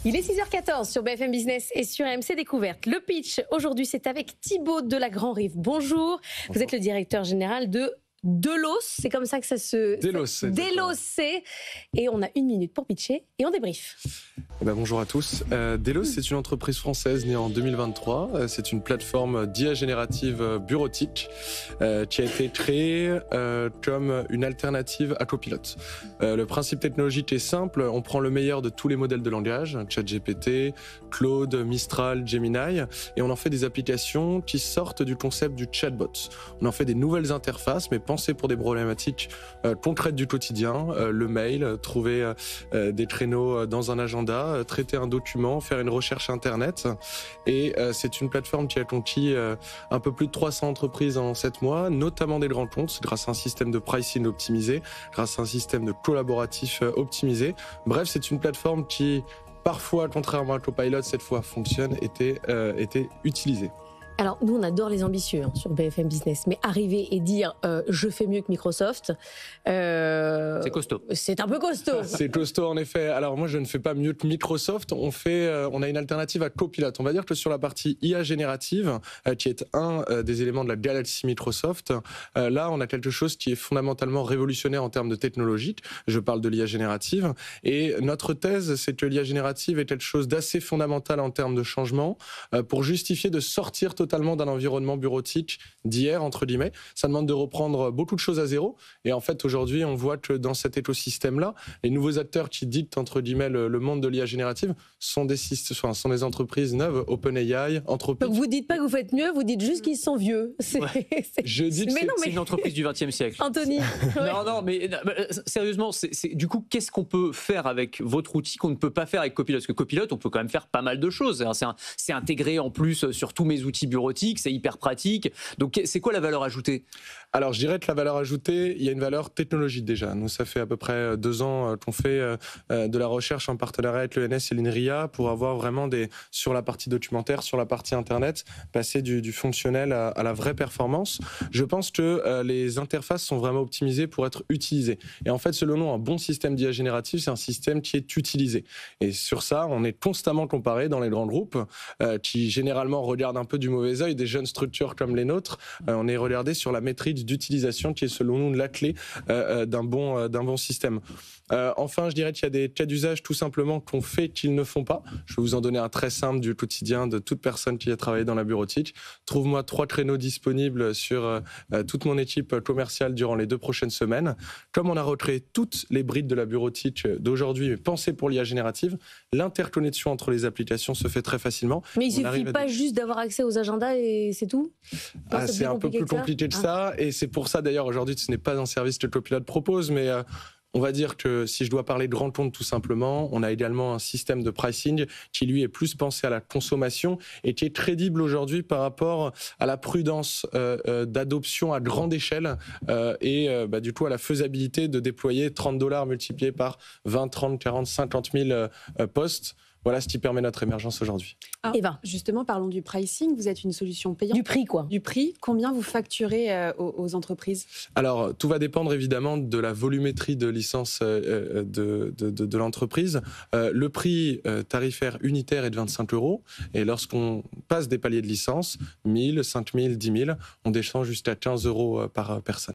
Il est 6h14 sur BFM Business et sur AMC Découverte. Le pitch, aujourd'hui, c'est avec Thibaut de la Grand Rive. Bonjour. Vous êtes le directeur général de Delos, c'est comme ça que ça se... Delos, et on a 1 minute pour pitcher et on débrief. Bonjour à tous. Delos, c'est une entreprise française née en 2023. C'est une plateforme d'IA générative bureautique qui a été créée comme une alternative à Copilot. Le principe technologique est simple. On prend le meilleur de tous les modèles de langage, ChatGPT, Claude, Mistral, Gemini, et on en fait des applications qui sortent du concept du chatbot. On en fait des nouvelles interfaces, mais pensées pour des problématiques concrètes du quotidien, le mail, trouver des créneaux dans un agenda, traiter un document, faire une recherche internet. Et c'est une plateforme qui a conquis un peu plus de 300 entreprises en 7 mois, notamment des grands comptes, grâce à un système de pricing optimisé, grâce à un système de collaboratif optimisé. Bref, c'est une plateforme qui, parfois, contrairement à Copilot, cette fois fonctionne, était utilisée. Alors, nous, on adore les ambitieux sur BFM Business, mais arriver et dire je fais mieux que Microsoft, c'est costaud. C'est un peu costaud. C'est costaud, en effet. Alors, moi, je ne fais pas mieux que Microsoft. On a une alternative à Copilot. On va dire que sur la partie IA générative, qui est un des éléments de la galaxie Microsoft, là, on a quelque chose qui est fondamentalement révolutionnaire en termes de technologie. Je parle de l'IA générative. Et notre thèse, c'est que l'IA générative est quelque chose d'assez fondamental en termes de changement pour justifier de sortir totalement d'un environnement bureautique d'hier, entre guillemets. Ça demande de reprendre beaucoup de choses à zéro. Et en fait, aujourd'hui, on voit que dans cet écosystème-là, les nouveaux acteurs qui dictent, entre guillemets, le monde de l'IA générative sont des entreprises neuves, OpenAI, Anthropic. Donc vous dites pas que vous faites mieux, vous dites juste qu'ils sont vieux. Je dis que c'est une entreprise du XXe siècle. Anthony. Non, mais sérieusement, du coup, qu'est-ce qu'on peut faire avec votre outil qu'on ne peut pas faire avec Copilot? Parce que Copilot, on peut quand même faire pas mal de choses. C'est intégré en plus sur tous mes outils bureautique, c'est hyper pratique. Donc, c'est quoi la valeur ajoutée? Alors, je dirais que la valeur ajoutée, il y a une valeur technologique déjà. Nous, ça fait à peu près 2 ans qu'on fait de la recherche en partenariat avec l'ENS et l'INRIA pour avoir vraiment sur la partie documentaire, sur la partie Internet, passer du fonctionnel à la vraie performance. Je pense que les interfaces sont vraiment optimisées pour être utilisées. Et en fait, selon nous, un bon système d'IA générative, c'est un système qui est utilisé. Et sur ça, on est constamment comparé dans les grands groupes qui généralement regardent un peu du mauvais œil des jeunes structures comme les nôtres. On est regardé sur la maîtrise d'utilisation qui est selon nous la clé d'un bon système. Enfin, je dirais qu'il y a des cas d'usage tout simplement qu'on fait qu'ils ne font pas. Je vais vous en donner un très simple du quotidien de toute personne qui a travaillé dans la bureautique. Trouve-moi 3 créneaux disponibles sur toute mon équipe commerciale durant les 2 prochaines semaines. Comme on a recréé toutes les brides de la bureautique d'aujourd'hui, pensées pour l'IA générative, l'interconnexion entre les applications se fait très facilement. Mais il ne suffit pas juste d'avoir accès aux agendas et c'est tout? C'est un peu plus compliqué que ça. Et c'est pour ça d'ailleurs aujourd'hui ce n'est pas un service que Copilot propose, mais on va dire que si je dois parler de grand compte tout simplement, on a également un système de pricing qui lui est plus pensé à la consommation et qui est crédible aujourd'hui par rapport à la prudence d'adoption à grande échelle et du coup à la faisabilité de déployer $30 multiplié par 20, 30, 40, 50 000 postes. Voilà ce qui permet notre émergence aujourd'hui. Eva, justement, parlons du pricing. Vous êtes une solution payante. Du prix, quoi. Du prix. Combien vous facturez aux entreprises? Alors, tout va dépendre évidemment de la volumétrie de licence de l'entreprise. Le prix tarifaire unitaire est de 25 €. Et lorsqu'on passe des paliers de licence, 1000, 5000, 10 000, on descend jusqu'à 15 € par personne.